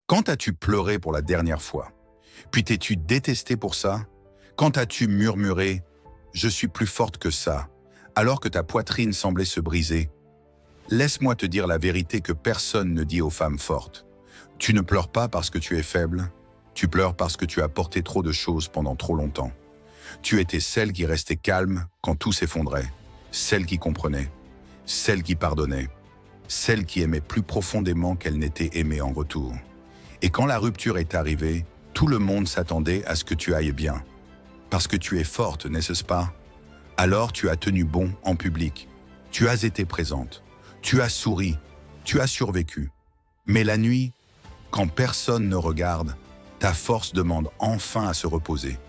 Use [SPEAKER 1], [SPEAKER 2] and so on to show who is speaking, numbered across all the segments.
[SPEAKER 1] Quand as-tu pleuré pour la dernière fois? Puis t'es-tu détesté pour ça? Quand as-tu murmuré « Je suis plus forte que ça » alors que ta poitrine semblait se briser? Laisse-moi te dire la vérité que personne ne dit aux femmes fortes. Tu ne pleures pas parce que tu es faible, tu pleures parce que tu as porté trop de choses pendant trop longtemps. Tu étais celle qui restait calme quand tout s'effondrait, celle qui comprenait, celle qui pardonnait, celle qui aimait plus profondément qu'elle n'était aimée en retour. Et quand la rupture est arrivée, tout le monde s'attendait à ce que tu ailles bien. Parce que tu es forte, n'est-ce pas? Alors tu as tenu bon en public. Tu as été présente. Tu as souri. Tu as survécu. Mais la nuit, quand personne ne regarde, ta force demande enfin à se reposer.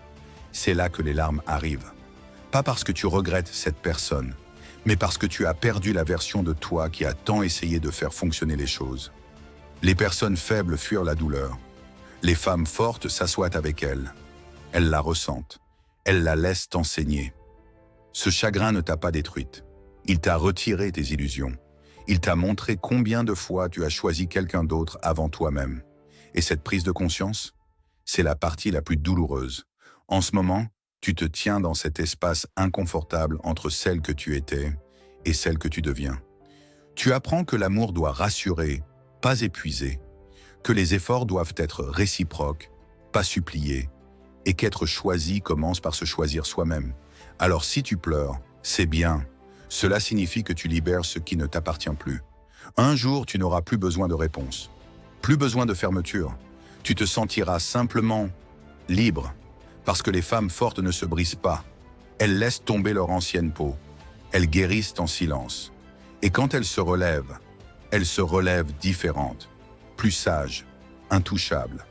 [SPEAKER 1] C'est là que les larmes arrivent. Pas parce que tu regrettes cette personne, mais parce que tu as perdu la version de toi qui a tant essayé de faire fonctionner les choses. Les personnes faibles fuient la douleur. Les femmes fortes s'assoient avec elle. Elles la ressentent. Elles la laissent t'enseigner. Ce chagrin ne t'a pas détruite. Il t'a retiré tes illusions. Il t'a montré combien de fois tu as choisi quelqu'un d'autre avant toi-même. Et cette prise de conscience, c'est la partie la plus douloureuse. En ce moment, tu te tiens dans cet espace inconfortable entre celle que tu étais et celle que tu deviens. Tu apprends que l'amour doit rassurer, pas épuiser, que les efforts doivent être réciproques, pas suppliés, et qu'être choisi commence par se choisir soi-même. Alors si tu pleures, c'est bien. Cela signifie que tu libères ce qui ne t'appartient plus. Un jour, tu n'auras plus besoin de réponse, plus besoin de fermeture. Tu te sentiras simplement libre, parce que les femmes fortes ne se brisent pas. Elles laissent tomber leur ancienne peau. Elles guérissent en silence. Et quand elles se relèvent différentes, plus sages, intouchables.